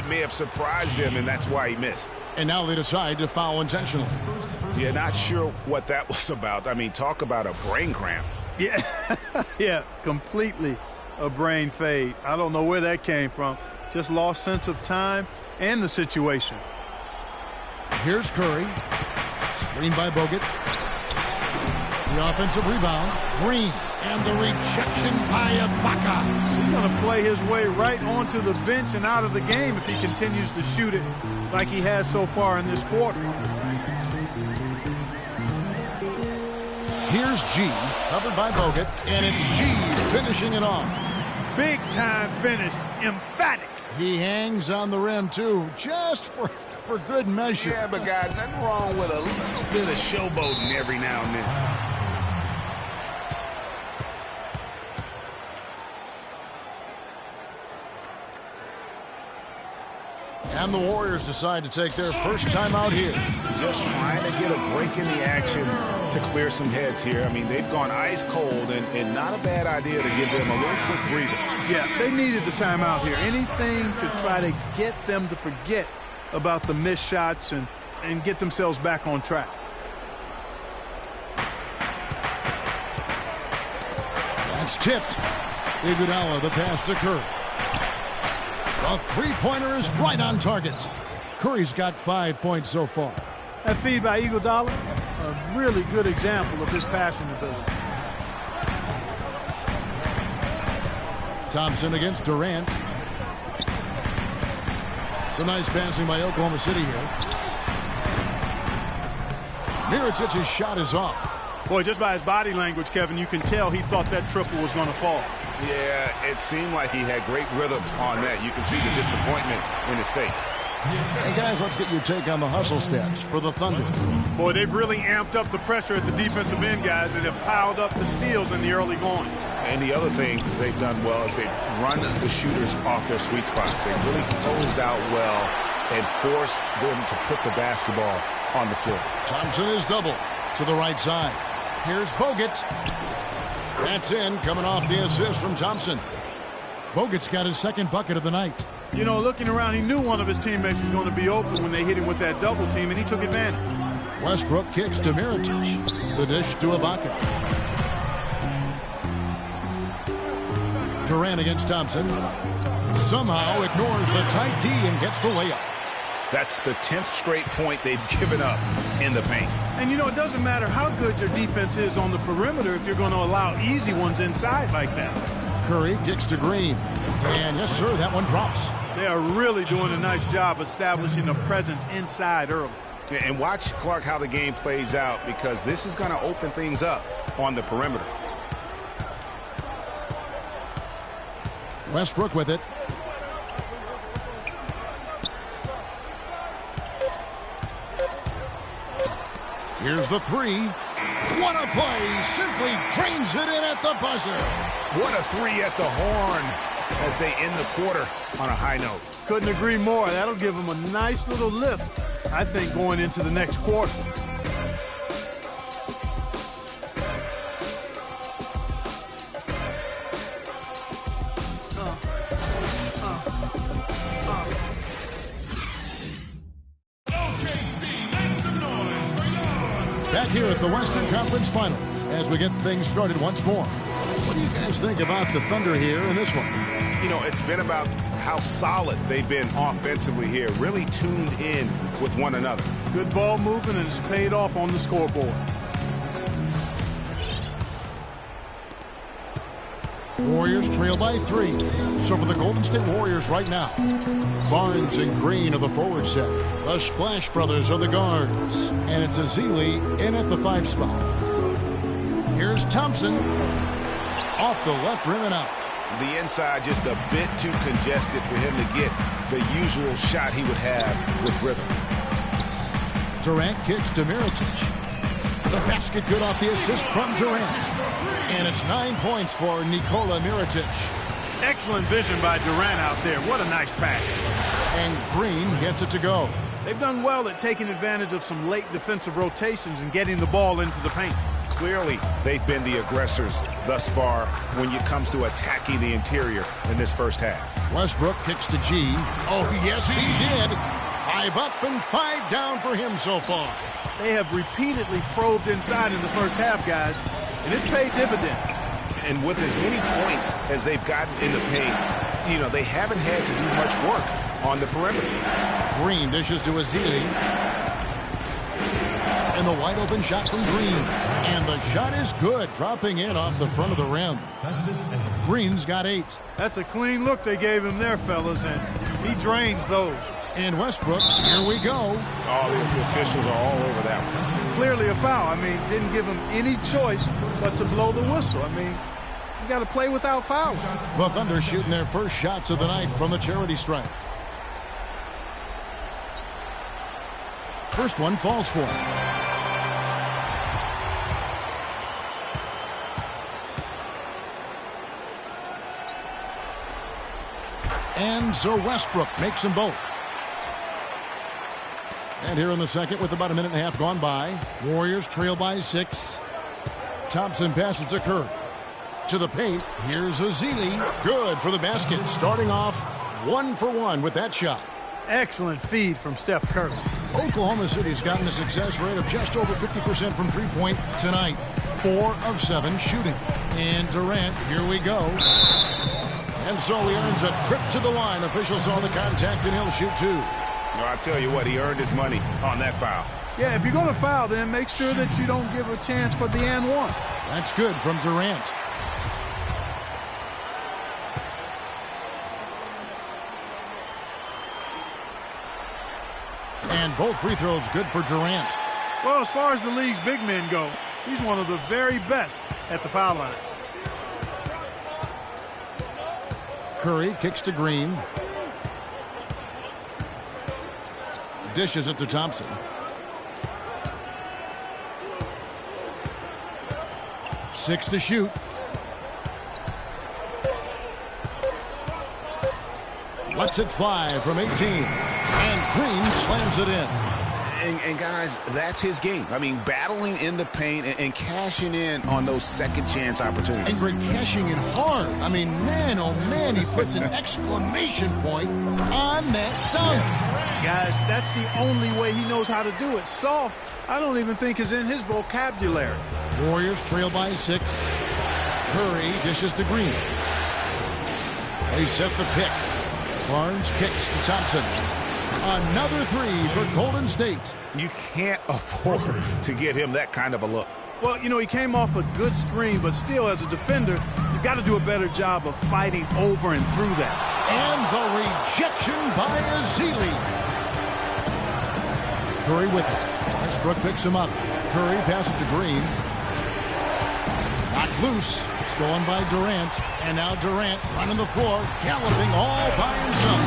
it may have surprised him, and that's why he missed. And now they decide to foul intentionally. Yeah, not sure what that was about. I mean, talk about a brain cramp. Yeah, yeah, completely a brain fade. I don't know where that came from. Just lost sense of time and the situation. Here's Curry. Screened by Bogut. The offensive rebound. Green. And the rejection by Ibaka. He's going to play his way right onto the bench and out of the game if he continues to shoot it like he has so far in this quarter. Here's G, covered by Bogut, and it's G finishing it off. Big time finish, emphatic. He hangs on the rim too, just for good measure. Yeah, but guys, nothing wrong with a little bit of showboating every now and then. And the Warriors decide to take their first time out here. Just trying to get a break in the action to clear some heads here. I mean, they've gone ice cold, and not a bad idea to give them a little quick breather. Yeah, they needed the timeout here. Anything to try to get them to forget about the missed shots and get themselves back on track. That's tipped. Iguodala, the pass to Curry. The three-pointer is right on target. Curry's got 5 points so far. That feed by Iguodala, a really good example of his passing ability. Thompson against Durant. Some nice passing by Oklahoma City here. Mirotic's shot is off. Boy, just by his body language, Kevin, you can tell he thought that triple was going to fall. Yeah, it seemed like he had great rhythm on that. You can see the disappointment in his face. Hey, guys, let's get your take on the hustle stats for the Thunder. Boy, they've really amped up the pressure at the defensive end, guys, and have piled up the steals in the early going. And the other thing they've done well is they've run the shooters off their sweet spots. They've really closed out well and forced them to put the basketball on the floor. Thompson is double to the right side. Here's Bogut. That's in, coming off the assist from Thompson. Bogut's got his second bucket of the night. You know, looking around, he knew one of his teammates was going to be open when they hit him with that double team, and he took advantage. Westbrook kicks to Mirotic. The dish to Ibaka. Durant against Thompson. Somehow ignores the tight D and gets the layup. That's the 10th straight point they've given up in the paint. And, you know, it doesn't matter how good your defense is on the perimeter if you're going to allow easy ones inside like that. Curry kicks to Green. And, yes, sir, that one drops. They are really doing a nice job establishing a presence inside early. And watch, Clark, how the game plays out, because this is going to open things up on the perimeter. Westbrook with it. Here's the three. What a play. Simply drains it in at the buzzer. What a three at the horn as they end the quarter on a high note. Couldn't agree more. That'll give them a nice little lift, I think, going into the next quarter. Back here at the Western Conference Finals as we get things started once more. What do you guys think about the Thunder here in this one? You know, it's been about how solid they've been offensively here, really tuned in with one another. Good ball movement, and it's paid off on the scoreboard. Warriors trail by 3. So for the Golden State Warriors right now, Barnes and Green are the forward set. The Splash Brothers are the guards. And it's Azili in at the 5 spot. Here's Thompson. Off the left rim and out. The inside just a bit too congested for him to get the usual shot he would have with rhythm. Durant kicks to Mirotic. The basket good off the assist from Durant. And it's 9 points for Nikola Mirotic. Excellent vision by Durant out there. What a nice pass. And Green gets it to go. They've done well at taking advantage of some late defensive rotations and getting the ball into the paint. Clearly, they've been the aggressors thus far when it comes to attacking the interior in this first half. Westbrook kicks to G. Oh, yes, he did. 5 up and 5 down for him so far. They have repeatedly probed inside in the first half, guys, and it's paid dividends. And with as many points as they've gotten in the paint, you know, they haven't had to do much work on the perimeter. Green dishes to Azili. And the wide open shot from Green. And the shot is good, dropping in off the front of the rim. Green's got 8. That's a clean look they gave him there, fellas, and he drains those. And Westbrook, here we go. All the officials are all over that one. Clearly a foul. I mean, didn't give him any choice but to blow the whistle. I mean, you got to play without fouls. The Thunder shooting their first shots of the night from the charity stripe. First one falls for him. And so Westbrook makes them both. And here in the second with about a minute and a half gone by. Warriors trail by 6. Thompson passes to Curry. To the paint. Here's Azili. Good for the basket. Starting off 1 for 1 with that shot. Excellent feed from Steph Curry. Oklahoma City's gotten a success rate of just over 50% from three-point tonight. 4 of 7 shooting. And Durant, here we go. And so he earns a trip to the line. Officials saw the contact and he'll shoot 2. I tell you what, he earned his money on that foul. Yeah, if you're going to foul, then make sure that you don't give a chance for the and one. That's good from Durant. And both free throws good for Durant. Well, as far as the league's big men go, he's one of the very best at the foul line. Curry kicks to Green. Dishes it to Thompson. Six to shoot. Lets it fly from 18. And Green slams it in. And guys, that's his game. I mean, battling in the paint and cashing in on those second chance opportunities. And Greg cashing in hard. I mean, man, oh man, he puts an exclamation point on that dunk. Guys, that's the only way he knows how to do it. Soft, I don't even think is in his vocabulary. Warriors trail by 6. Curry dishes to Green. They set the pick. Barnes kicks to Thompson. Another 3 for Golden State. You can't afford to get him that kind of a look. Well, you know, he came off a good screen, but still, as a defender, you've got to do a better job of fighting over and through that. And the rejection by Azili. Curry with it. Westbrook picks him up. Curry passes to Green. Knocked loose. Stolen by Durant. And now Durant running the floor, galloping all by himself.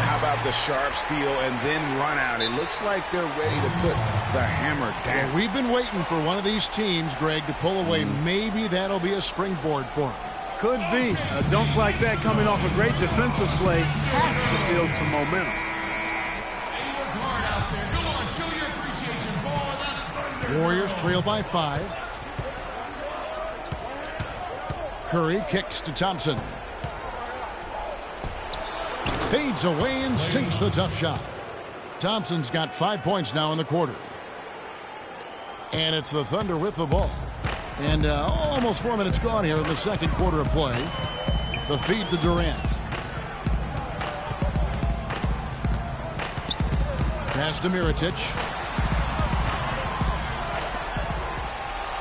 How about the sharp steal and then run out? It looks like they're ready to put the hammer down. Well, we've been waiting for one of these teams, Greg, to pull away. Maybe that'll be a springboard for him. Could be. A dunk like that coming off a great defensive play has to build some momentum. Warriors trail by 5. Curry kicks to Thompson. Fades away and sinks the tough shot. Thompson's got 5 points now in the quarter. And it's the Thunder with the ball. And almost 4 minutes gone here in the second quarter of play. The feed to Durant. Pass to Mirotic.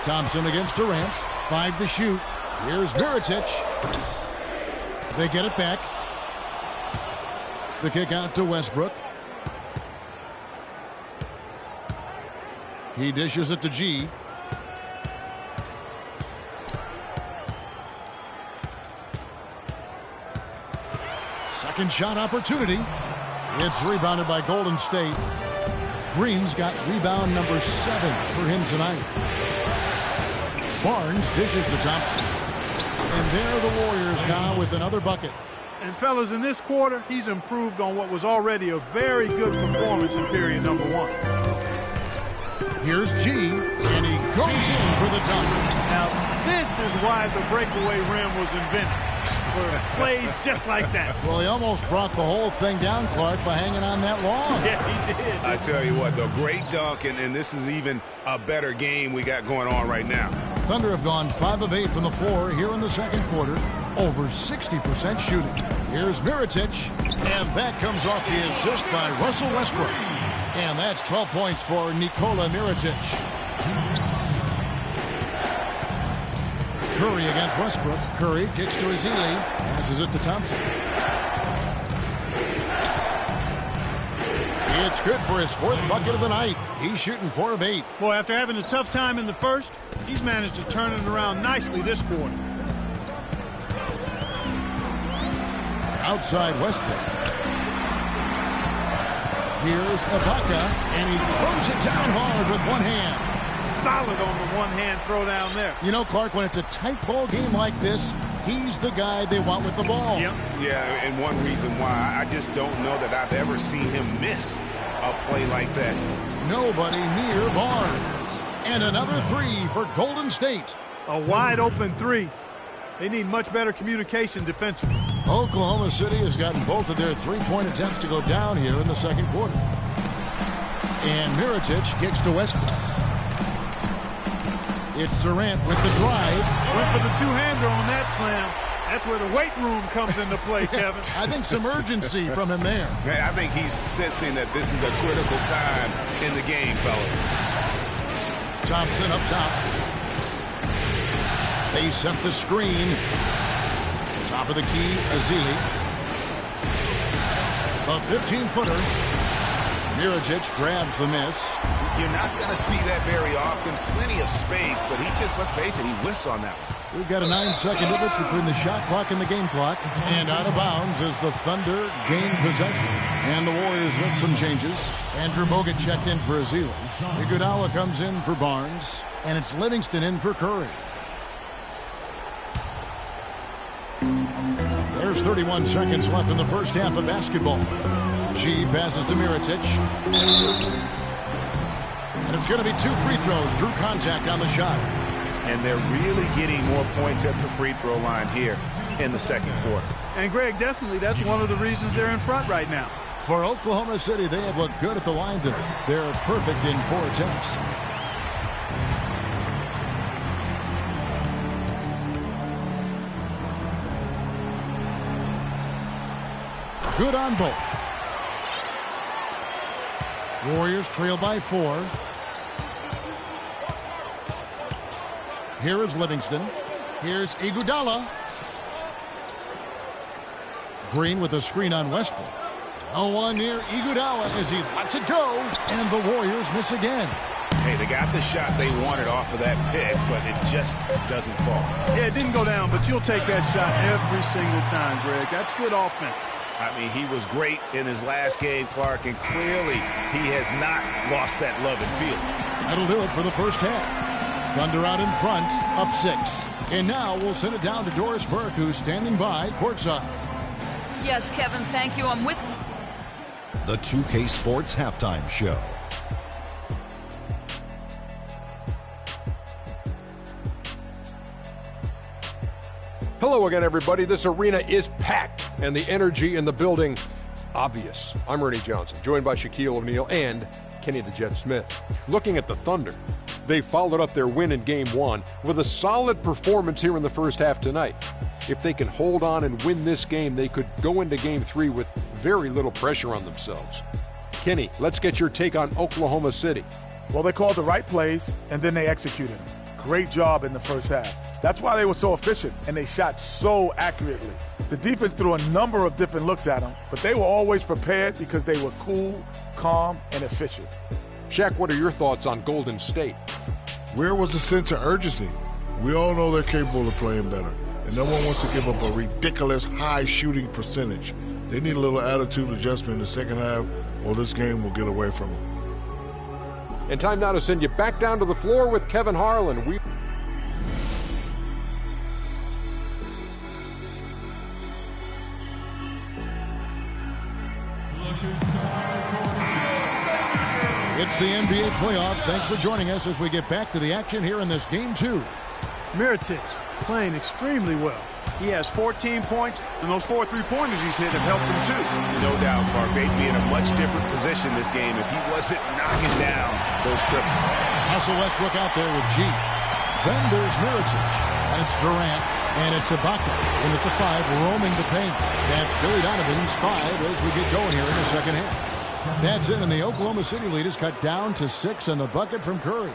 Thompson against Durant. 5 to shoot. Here's Mirotic. They get it back. The kick out to Westbrook. He dishes it to G. Second shot opportunity. It's rebounded by Golden State. Green's got rebound number 7 for him tonight. Barnes dishes to Thompson. And there are the Warriors now with another bucket. And fellas, in this quarter, he's improved on what was already a very good performance in period number 1. Here's G, and he goes in for the dunk. Now, this is why the breakaway rim was invented. For plays just like that. Well, he almost brought the whole thing down, Clark, by hanging on that long. Yes, he did. I tell you what, though, great dunk, and this is even a better game we got going on right now. Thunder have gone 5 of 8 from the floor here in the second quarter. Over 60% shooting. Here's Mirotic, and that comes off the assist by Russell Westbrook. And that's 12 points for Nikola Mirotic. Curry against Westbrook. Curry kicks to Ezeli. Passes it to Thompson. It's good for his 4th bucket of the night. He's shooting 4 of 8. Boy, after having a tough time in the first, he's managed to turn it around nicely this quarter. Outside Westbrook. Here's Ibaka, and he throws it down hard with one hand. Solid on the one-hand throw down there. You know, Clark, when it's a tight ball game like this, he's the guy they want with the ball. Yep. Yeah, and one reason why, I just don't know that I've ever seen him miss a play like that. Nobody near Barnes. And another 3 for Golden State. A wide-open 3. They need much better communication defensively. Oklahoma City has gotten both of their 3-point attempts to go down here in the second quarter. And Mirotic kicks to Westbrook. It's Durant with the drive. Went for the two-hander on that slam. That's where the weight room comes into play, Kevin. I think some urgency from him there. I think he's sensing that this is a critical time in the game, fellas. Thompson up top. They set the screen. Top of the key, Ezeli. A 15-footer. Mirotic grabs the miss. You're not going to see that very often. Plenty of space, but he just, let's face it, he whiffs on that one. We've got a 9-second difference between the shot clock and the game clock. And out of bounds as the Thunder gain possession. And the Warriors with some changes. Andrew Bogut checked in for Ezeli. Iguodala comes in for Barnes. And it's Livingston in for Curry. There's 31 seconds left in the first half of basketball. G passes to Mirotic. And it's going to be 2 free throws. Drew contact on the shot. And they're really getting more points at the free throw line here in the second quarter. And, Greg, definitely that's one of the reasons they're in front right now. For Oklahoma City, they have looked good at the line. They're perfect in 4 attempts. Good on both. Warriors trail by 4. Here is Livingston. Here's Iguodala. Green with a screen on Westbrook. No one near Iguodala as he lets it go. And the Warriors miss again. Hey, they got the shot they wanted off of that pick, but it just doesn't fall. Yeah, it didn't go down, but you'll take that shot every single time, Greg. That's good offense. I mean, he was great in his last game, Clark, and clearly he has not lost that love and feel. That'll do it for the first half. Thunder out in front, up 6. And now we'll send it down to Doris Burke, who's standing by courtside. Yes, Kevin, thank you. I'm with The 2K Sports Halftime Show. Hello again, everybody. This arena is packed, and the energy in the building, obvious. I'm Ernie Johnson, joined by Shaquille O'Neal and Kenny the Jet Smith. Looking at the Thunder, they followed up their win in Game 1 with a solid performance here in the first half tonight. If they can hold on and win this game, they could go into Game 3 with very little pressure on themselves. Kenny, let's get your take on Oklahoma City. Well, they called the right plays, and then they executed them. Great job in the first half. That's why they were so efficient, and they shot so accurately. The defense threw a number of different looks at them, but they were always prepared because they were cool, calm, and efficient. Shaq, what are your thoughts on Golden State? Where was the sense of urgency? We all know they're capable of playing better, and no one wants to give up a ridiculous high shooting percentage. They need a little attitude adjustment in the second half, or this game will get away from them. And time now to send you back down to the floor with Kevin Harlan. It's the NBA playoffs. Thanks for joining us as we get back to the action here in this game 2. Mirotic playing extremely well. He has 14 points, and those 4 3-pointers he's hit have helped him too. No doubt, Clark. They'd be in a much different position this game if he wasn't knocking down those triples. Russell Westbrook out there with G. Then there's Mirotic, and it's Durant, and it's Ibaka in at the 5, roaming the paint. That's Billy Donovan's 5 as we get going here in the second half. That's it, and the Oklahoma City lead is cut down to 6 on the bucket from Curry.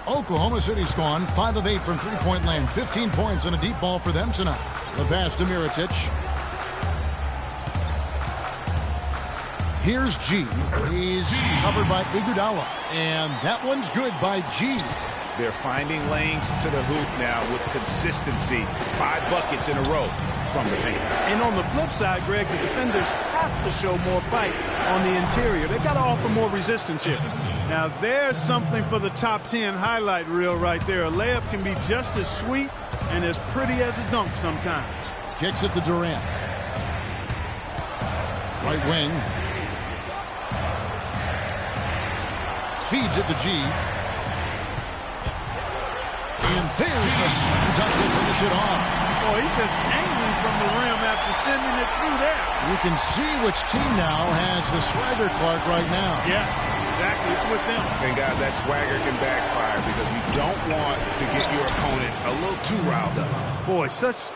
Oklahoma City's gone 5 of 8 from three-point land, 15 points and a deep ball for them tonight. The pass to Mirotic. Here's G. He's covered by Iguodala, and that one's good by G. They're finding lanes to the hoop now with consistency. 5 buckets in a row from the paint. And on the flip side, Greg, the defenders have to show more fight on the interior. They've got to offer more resistance here. Now, there's something for the top 10 highlight reel right there. A layup can be just as sweet and as pretty as a dunk sometimes. Kicks it to Durant. Right wing. Feeds it to G. And there's the slam dunk to finish it off. Oh, he's just dangling from the rim after sending it through there. You can see which team now has the swagger, Clark, right now. Yeah, exactly. It's with them. And, guys, that swagger can backfire because you don't want to get your opponent a little too riled up. Boy, such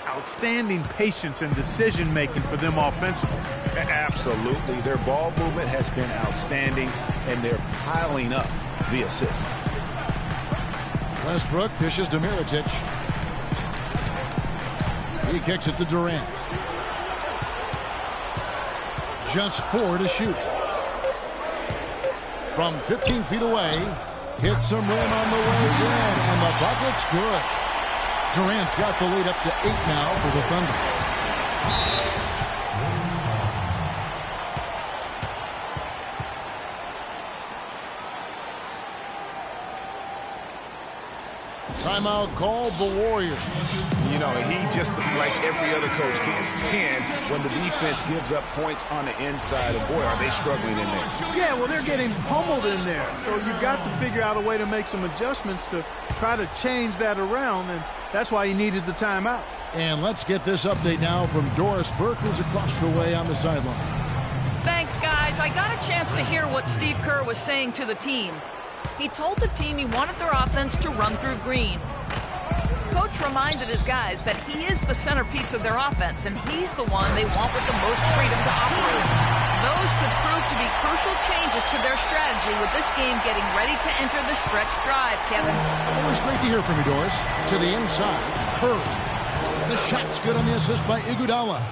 outstanding patience and decision-making for them offensively. Absolutely. Their ball movement has been outstanding, and they're piling up the assists. Westbrook dishes to Mirotic. He kicks it to Durant. Just 4 to shoot. From 15 feet away, hits some rim on the way in, and the bucket's good. Durant's got the lead up to 8 now for the Thunder. Timeout called the Warriors. You know, he just, like every other coach, can't stand when the defense gives up points on the inside. And boy, are they struggling in there. Yeah, well, they're getting pummeled in there. So you've got to figure out a way to make some adjustments to try to change that around. And that's why he needed the timeout. And let's get this update now from Doris Burke, who's across the way on the sideline. Thanks, guys. I got a chance to hear what Steve Kerr was saying to the team. He told the team he wanted their offense to run through Green. Coach reminded his guys that he is the centerpiece of their offense, and he's the one they want with the most freedom to operate. Those could prove to be crucial changes to their strategy with this game getting ready to enter the stretch drive, Kevin. Always great to hear from you, Doris. To the inside, Curry. The shot's good on the assist by Iguodala.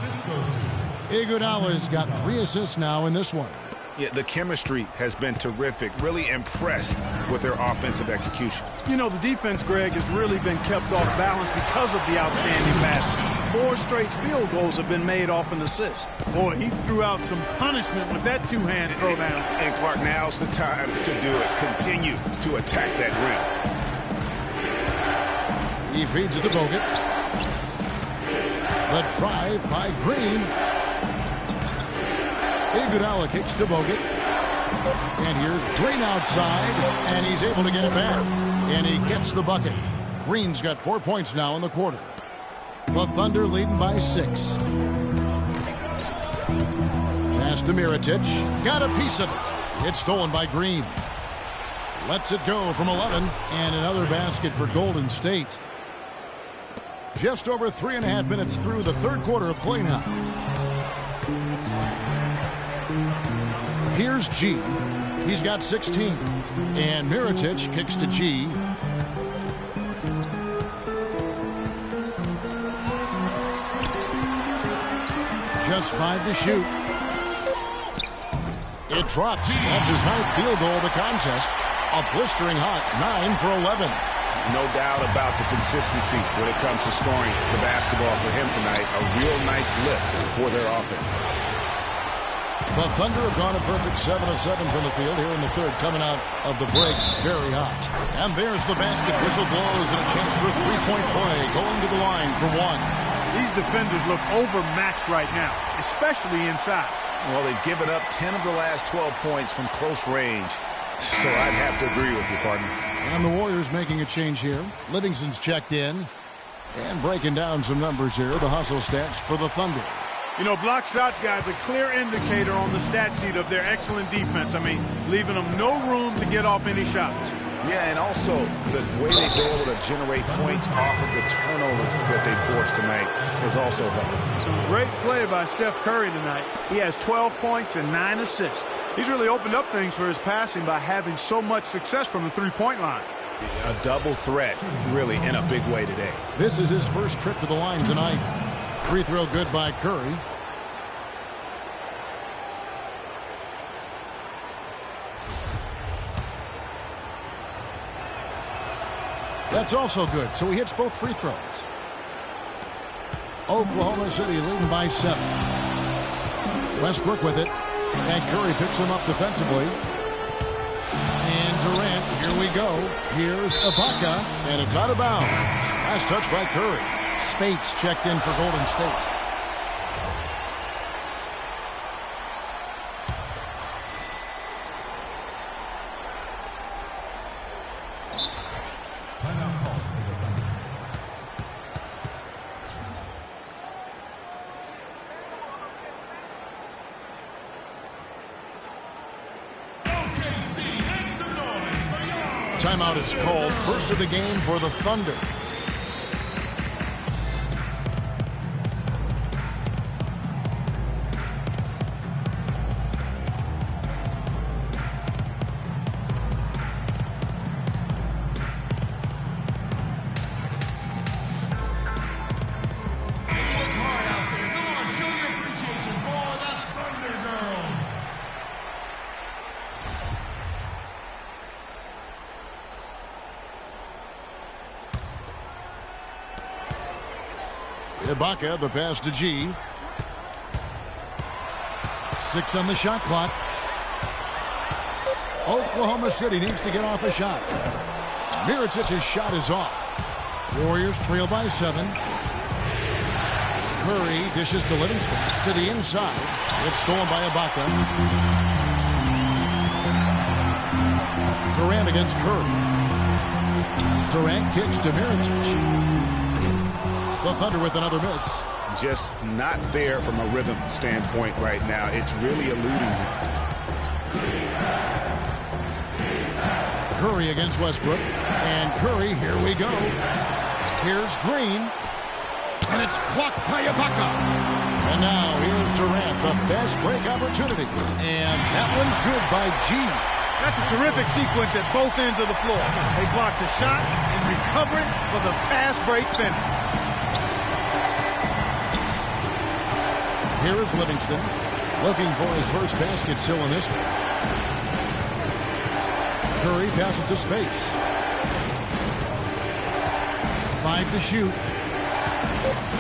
Iguodala's got 3 assists now in this one. Yeah, the chemistry has been terrific. Really impressed with their offensive execution. You know, the defense, Greg, has really been kept off balance because of the outstanding basket. 4 straight field goals have been made off an assist. Boy, he threw out some punishment with that 2-hand throwdown. And Clark, now's the time to do it. Continue to attack that rim. He feeds it to Bogut. The drive by Green. Iguodala kicks to Bogut. And here's Green outside, and he's able to get it back. And he gets the bucket. Green's got 4 points now in the quarter. The Thunder leading by 6. Pass to Mirotic. Got a piece of it. It's stolen by Green. Lets it go from 11. And another basket for Golden State. Just over 3.5 minutes through the third quarter of play now. Here's G. He's got 16. And Mirotic kicks to G. Just 5 to shoot. It drops. That's his 9th field goal of the contest. A blistering hot 9 for 11. No doubt about the consistency when it comes to scoring the basketball for him tonight. A real nice lift for their offense. The Thunder have gone a perfect 7 of 7 from the field here in the third, coming out of the break very hot. And there's the basket. Whistle blows and a chance for a three-point play. Going to the line for 1. These defenders look overmatched right now, especially inside. Well, they've given up 10 of the last 12 points from close range. So I'd have to agree with you, partner. And the Warriors making a change here. Livingston's checked in. And breaking down some numbers here, the hustle stats for the Thunder. You know, block shots, guys, a clear indicator on the stat sheet of their excellent defense. I mean, leaving them no room to get off any shots. Yeah, and also the way they've been able to generate points off of the turnovers that they forced tonight has also helped. Some great play by Steph Curry tonight. He has 12 points and 9 assists. He's really opened up things for his passing by having so much success from the three-point line. A double threat, really, in a big way today. This is his first trip to the line tonight. Free throw good by Curry. That's also good, so he hits both free throws. Oklahoma City leading by 7. Westbrook with it, and Curry picks him up defensively. And Durant, here we go. Here's Ibaka, and it's out of bounds. Nice touch by Curry. Spates checked in for Golden State. Timeout is called. First of the game for the Thunder. Ibaka, the pass to G. 6 on the shot clock. Oklahoma City needs to get off a shot. Mirotic's shot is off. Warriors trail by 7. Curry dishes to Livingston. To the inside. It's stolen by Ibaka. Durant against Curry. Durant kicks to Mirotic. The Thunder with another miss. Just not there from a rhythm standpoint right now. It's really eluding him. Curry against Westbrook. And Curry, here we go. Here's Green. And it's blocked by Ibaka. And now here's Durant, the fast break opportunity. And that one's good by G. That's a terrific sequence at both ends of the floor. They block the shot and recover it for the fast break finish. Here is Livingston, looking for his first basket still in this one. Curry passes to Spates. 5 to shoot.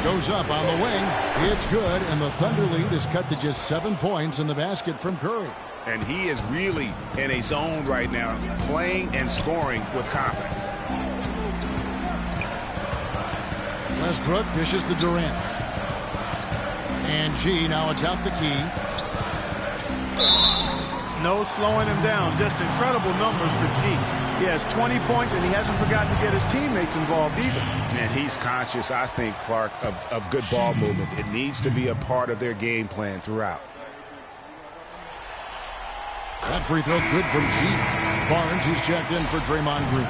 Goes up on the wing. It's good, and the Thunder lead is cut to just 7 points in the basket from Curry. And he is really in a zone right now, playing and scoring with confidence. Westbrook dishes to Durant. And G now atop the key. No slowing him down. Just incredible numbers for G. He has 20 points, and he hasn't forgotten to get his teammates involved either. And he's conscious, I think, Clark, of good ball movement. It needs to be a part of their game plan throughout. That free throw good from G. Barnes, he's checked in for Draymond Green.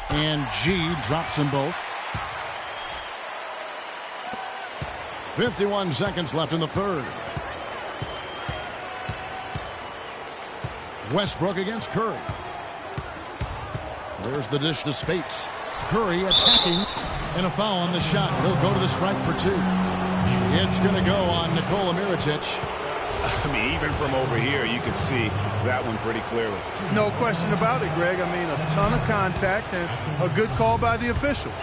And G drops them both. 51 seconds left in the third. Westbrook against Curry. There's the dish to Spates. Curry attacking, and a foul on the shot. He'll go to the strike for 2. It's going to go on Nikola Mirotic. I mean, even from over here, you can see that one pretty clearly. No question about it, Greg. I mean, a ton of contact and a good call by the officials.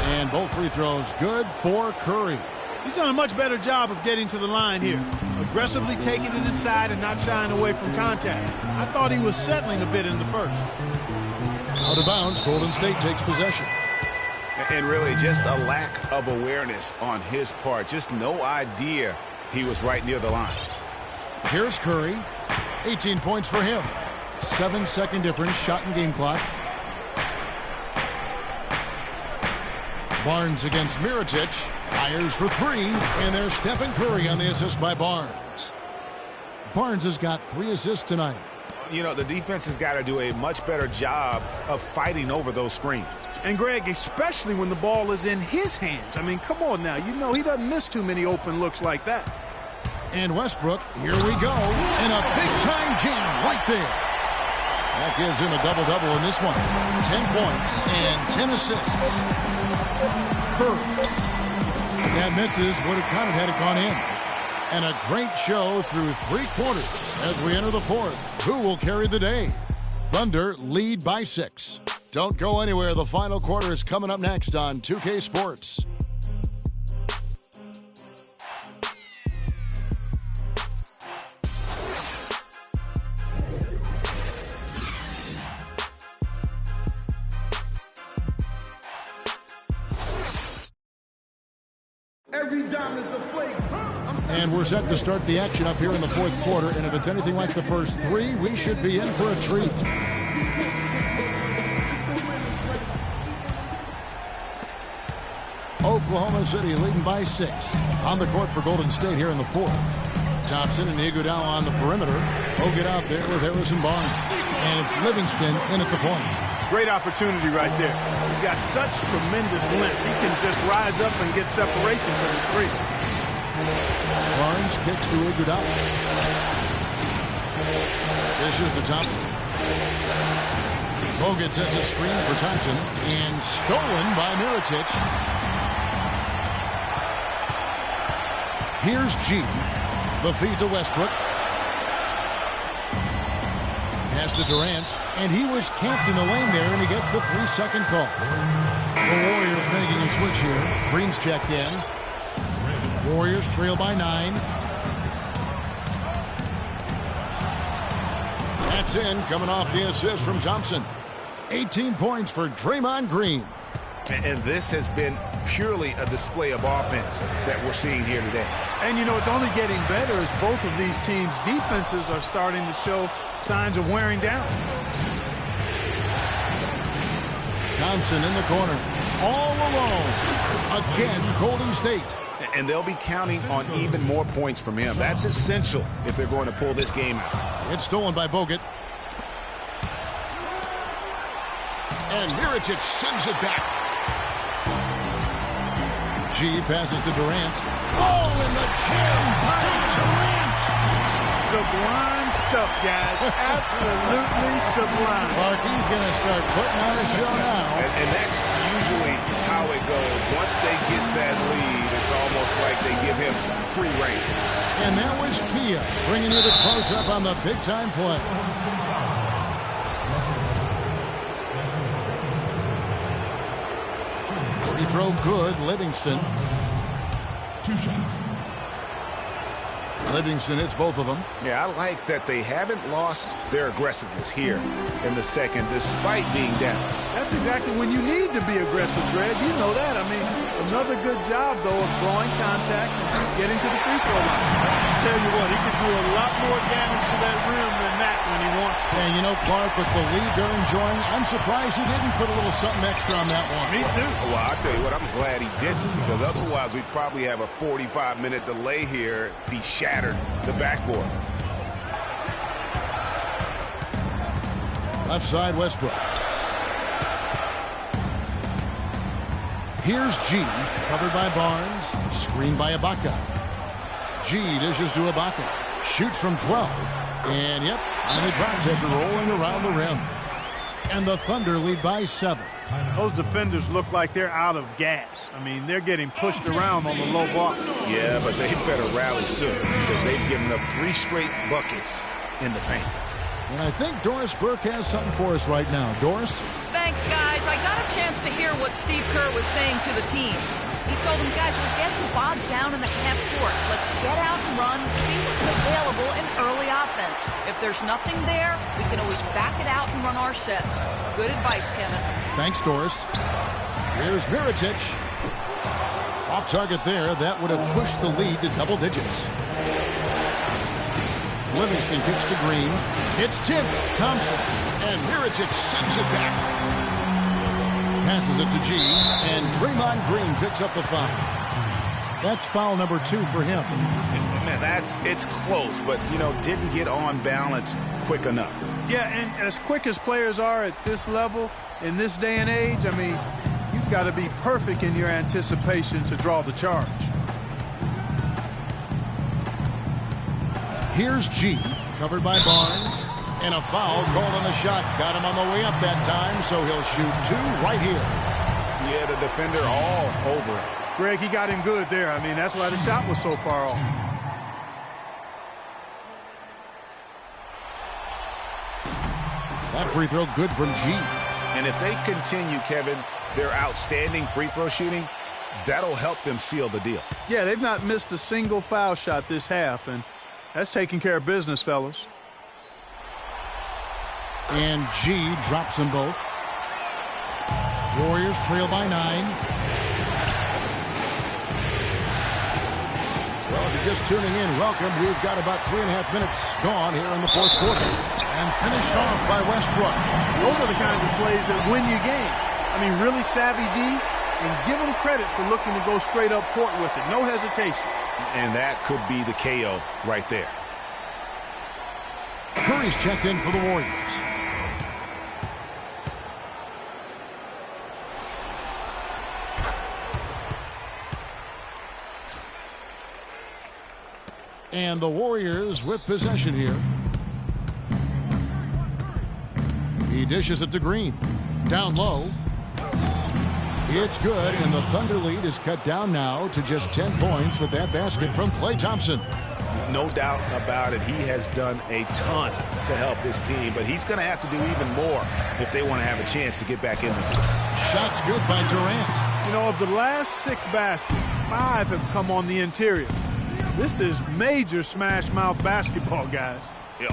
And both free throws good for Curry. He's done a much better job of getting to the line here. aggressively taking it inside and not shying away from contact. I thought he was settling a bit in the first. Out of bounds, Golden State takes possession. And really just a lack of awareness on his part. Just no idea he was right near the line. Here's Curry. 18 points for him. 7-second difference, shot and game clock. Barnes against Mirotic. Fires for three. And there's Stephen Curry on the assist by Barnes. Barnes has got 3 assists tonight. You know, the defense has got to do a much better job of fighting over those screens. And, Greg, especially when the ball is in his hands. I mean, come on now. You know he doesn't miss too many open looks like that. And Westbrook, here we go. And a big-time jam right there. That gives him a double-double in this one. 10 points and 10 assists. Curry. That misses. Would have kind of had it gone in. And a great show through 3 quarters as we enter the 4th. Who will carry the day? Thunder lead by 6. Don't go anywhere. The final quarter is coming up next on 2K Sports. And we're set to start the action up here in the 4th quarter. And if it's anything like the first 3, we should be in for a treat. Oklahoma City leading by 6. On the court for Golden State here in the 4th. Thompson and Iguodala on the perimeter. Bogut out there with Harrison Barnes. And it's Livingston in at the point. Great opportunity right there. He's got such tremendous length. He can just rise up and get separation for the 3. Barnes kicks to Iguodala. Dishes to Thompson. Bogut sets a screen for Thompson. And stolen by Mirotic. Here's G. The feed to Westbrook. Pass to Durant. And he was camped in the lane there, and he gets the 3-second call. The Warriors making a switch here. Green's checked in. Warriors trail by 9. That's in, coming off the assist from Thompson. 18 points for Draymond Green. And this has been purely a display of offense that we're seeing here today. And, you know, it's only getting better as both of these teams' defenses are starting to show signs of wearing down. Thompson in the corner. All alone. Again, Golden State. And they'll be counting on even more points from him. That's essential if they're going to pull this game out. It's stolen by Bogut. And Mirotic sends it back. G passes to Durant. Oh, in the jam by Durant. Sublime stuff, guys. Absolutely sublime. Clarkie's going to start putting on a show now. And that's usually how it goes. Once they get that lead, it's almost like they give him free rein. And that was Kia bringing you the close-up on the big-time play. Free throw good, Livingston. 2 shots. Livingston hits both of them. Yeah, I like that they haven't lost their aggressiveness here in the second, despite being down. That's exactly when you need to be aggressive, Greg. You know that. I mean, another good job, though, of drawing contact and getting to the free throw line. I'll tell you what, he could do a lot more damage to that rim than that when he wants to. And, you know, Clark, with the lead they're enjoying, I'm surprised he didn't put a little something extra on that one. Me too. Well, I'll tell you what, I'm glad he didn't, because otherwise we'd probably have a 45-minute delay here if he shattered the backboard. Left side, Westbrook. Here's G, covered by Barnes, screened by Ibaka. G dishes to Ibaka, shoots from 12, and yep, finally drops after rolling around the rim. And the Thunder lead by 7. Those defenders look like they're out of gas. I mean, they're getting pushed around on the low block. Yeah, but they better rally soon, because they've given up 3 straight buckets in the paint. And I think Doris Burke has something for us right now. Doris? Thanks, guys. I got a chance to hear what Steve Kerr was saying to the team. He told them, guys, we're getting bogged down in the half court. Let's get out and run, see what's available in early offense. If there's nothing there, we can always back it out and run our sets. Good advice, Kevin. Thanks, Doris. Here's Mirotic. Off target there. That would have pushed the lead to double digits. Livingston kicks to Green. It's tipped. Thompson. And Mirotic sends it back. Passes it to G. And Draymond Green picks up the foul. That's foul number 2 for him. Man, it's close, but, didn't get on balance quick enough. Yeah, and as quick as players are at this level, in this day and age, I mean, you've got to be perfect in your anticipation to draw the charge. Here's G, covered by Barnes, and a foul called on the shot. Got him on the way up that time, so he'll shoot 2 right here. Yeah, the defender all over it. Greg, he got him good there. I mean, that's why the shot was so far off. That free throw good from G. And if they continue, Kevin, their outstanding free throw shooting, that'll help them seal the deal. Yeah, they've not missed a single foul shot this half, and that's taking care of business, fellas. And G drops them both. Warriors trail by 9. Well, if you're just tuning in, welcome. We've got about 3.5 minutes gone here in the fourth quarter. And finished off by Westbrook. Those are the kinds of plays that win you game. I mean, really savvy D, and give them credit for looking to go straight up court with it. No hesitation. And that could be the KO right there. Curry's checked in for the Warriors. And the Warriors with possession here. He dishes it to Green. Down low. It's good, and the Thunder lead is cut down now to just 10 points with that basket from Klay Thompson. No doubt about it. He has done a ton to help his team, but he's going to have to do even more if they want to have a chance to get back in this one. Shots good by Durant. Of the last 6 baskets, 5 have come on the interior. This is major smash-mouth basketball, guys.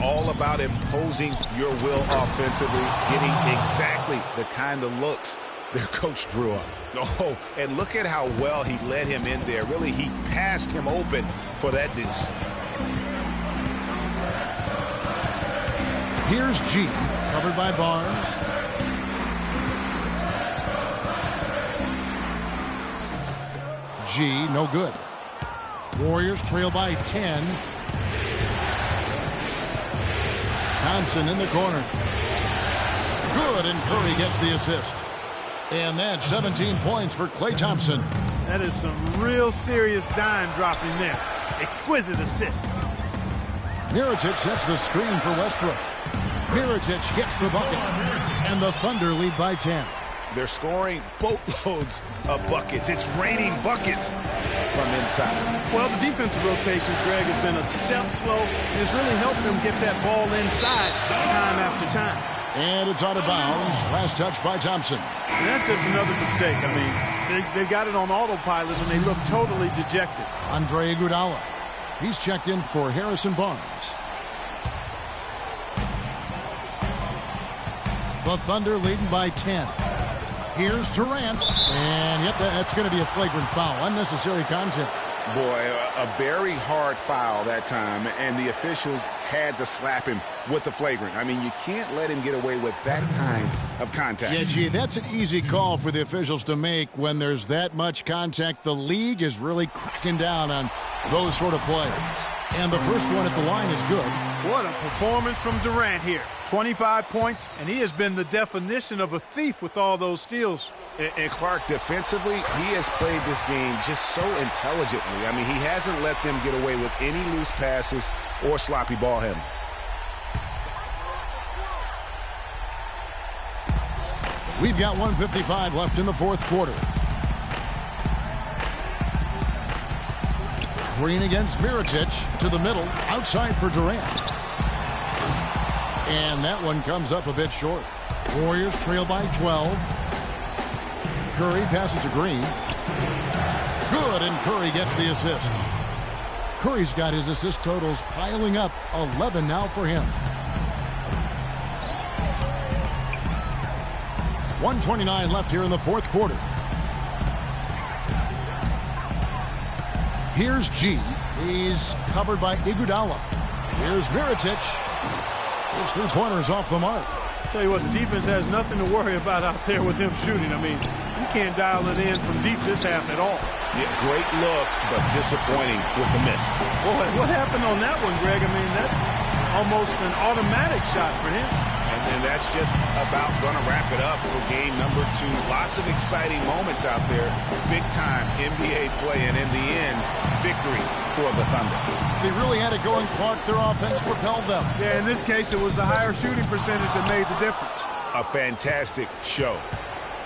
All about imposing your will offensively, getting exactly the kind of looks their coach drew up. Oh, and look at how well he led him in there. Really, he passed him open for that deuce. Here's G, covered by Barnes. G, no good. Warriors trail by 10. Thompson in the corner. Good, and Curry gets the assist. And that's 17 points for Klay Thompson. That is some real serious dime dropping there. Exquisite assist. Mirotic sets the screen for Westbrook. Mirotic gets the bucket. And the Thunder lead by 10. They're scoring boatloads of buckets. It's raining buckets from inside. Well, the defensive rotations, Greg, has been a step slow. And it's really helped them get that ball inside time after time. And it's out of bounds. Last touch by Thompson. And that's just another mistake. I mean, they got it on autopilot, and they look totally dejected. Andre Iguodala. He's checked in for Harrison Barnes. The Thunder leading by 10. Here's Durant. And, yep, that's going to be a flagrant foul. Unnecessary contact. Boy, a very hard foul that time, and the officials had to slap him with the flagrant. I mean, you can't let him get away with that kind of contact. Yeah, gee, that's an easy call for the officials to make when there's that much contact. The league is really cracking down on those sort of plays. And the first one at the line is good. What a performance from Durant here. 25 points, and he has been the definition of a thief with all those steals. And Clark, defensively, he has played this game just so intelligently. I mean, he hasn't let them get away with any loose passes or sloppy ball handling. We've got 1:55 left in the fourth quarter. Green against Mirotic to the middle, outside for Durant. And that one comes up a bit short. Warriors trail by 12. Curry passes to Green. Good, and Curry gets the assist. Curry's got his assist totals piling up, 11 now for him. 1:29 left here in the fourth quarter. Here's G. He's covered by Iguodala. Here's Mirotic. His three-pointers off the mark. Tell you what, the defense has nothing to worry about out there with him shooting. I mean, you can't dial it in from deep this half at all. Yeah, great look, but disappointing with the miss. Boy, what happened on that one, Greg? I mean, that's almost an automatic shot for him. And that's just about going to wrap it up for game number 2. Lots of exciting moments out there. Big-time NBA play, and in the end, victory for the Thunder. They really had it going, Clark. Their offense propelled them. Yeah, in this case, it was the higher shooting percentage that made the difference. A fantastic show.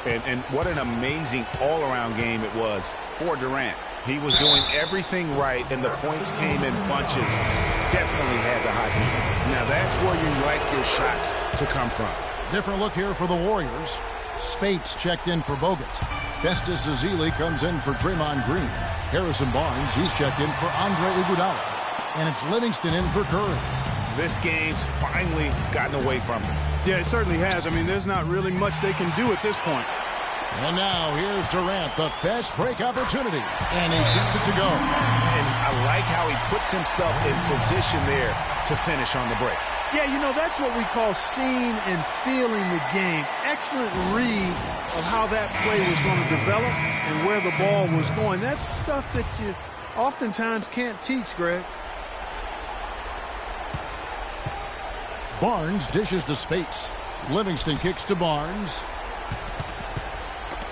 And what an amazing all-around game it was for Durant. He was doing everything right, and the points came in bunches. Definitely had the hot hand. Now that's where you like your shots to come from. Different look here for the Warriors. Spates checked in for Bogut. Festus Ezeli comes in for Draymond Green. Harrison Barnes, he's checked in for Andre Iguodala. And it's Livingston in for Curry. This game's finally gotten away from them. Yeah, it certainly has. I mean, there's not really much they can do at this point. And now here's Durant, the fast break opportunity. And he gets it to go. And I like how he puts himself in position there to finish on the break. Yeah, you know, that's what we call seeing and feeling the game. Excellent read of how that play was going to develop and where the ball was going. That's stuff that you oftentimes can't teach, Greg. Barnes dishes to Spates. Livingston kicks to Barnes.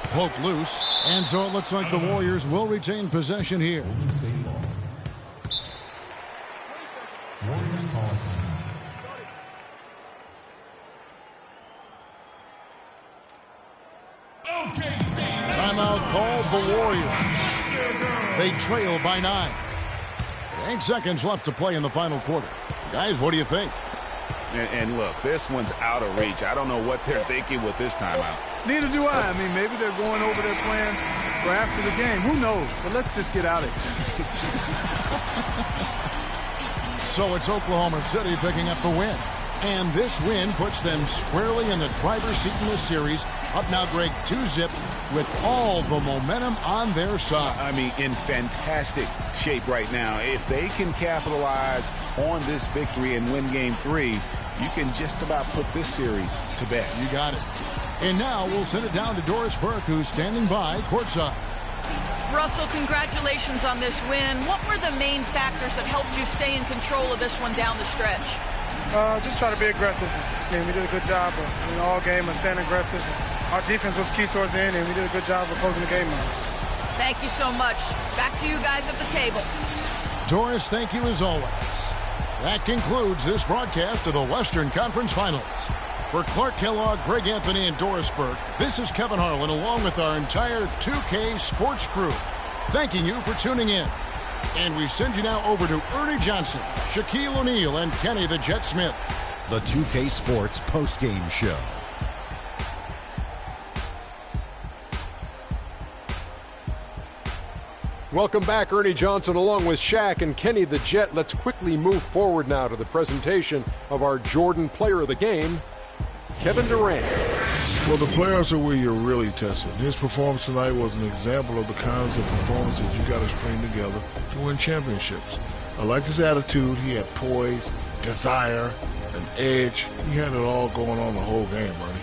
Poked loose, and so it looks like the Warriors will retain possession here. Timeout called the Warriors. They trail by 9. 8 seconds left to play in the final quarter. Guys, what do you think? And look, this one's out of reach. I don't know what they're thinking with this timeout. Neither do I. I mean, maybe they're going over their plans for after the game. Who knows? But let's just get out of here. So it's Oklahoma City picking up the win. And this win puts them squarely in the driver's seat in this series. Up now, Greg, 2-zip with all the momentum on their side. I mean, in fantastic shape right now. If they can capitalize on this victory and win game 3, you can just about put this series to bed. You got it. And now we'll send it down to Doris Burke, who's standing by courtside. Russell, congratulations on this win. What were the main factors that helped you stay in control of this one down the stretch? Just try to be aggressive. I mean, we did a good job of all game of staying aggressive. Our defense was key towards the end, and we did a good job of closing the game out. Thank you so much. Back to you guys at the table. Doris, thank you as always. That concludes this broadcast of the Western Conference Finals. For Clark Kellogg, Greg Anthony, and Doris Burke, this is Kevin Harlan along with our entire 2K Sports crew, thanking you for tuning in. And we send you now over to Ernie Johnson, Shaquille O'Neal, and Kenny the Jet Smith. The 2K Sports postgame show. Welcome back, Ernie Johnson, along with Shaq and Kenny the Jet. Let's quickly move forward now to the presentation of our Jordan Player of the Game, Kevin Durant. Well, the players are where you're really tested. His performance tonight was an example of the kinds of performances you got to string together to win championships. I liked his attitude. He had poise, desire, an edge. He had it all going on the whole game, Ernie.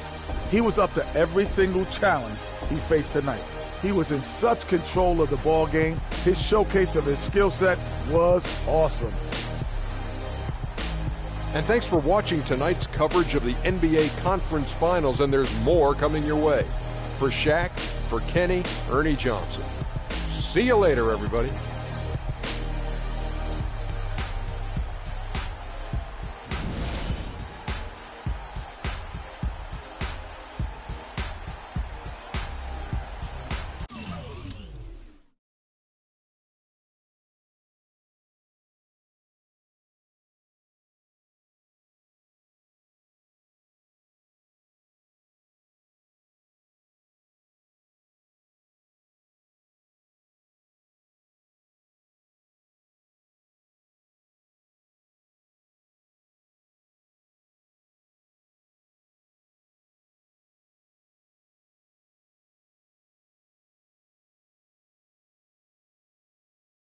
He was up to every single challenge he faced tonight. He was in such control of the ball game. His showcase of his skill set was awesome. And thanks for watching tonight's coverage of the NBA Conference Finals, and there's more coming your way. For Shaq, for Kenny, Ernie Johnson. See you later, everybody.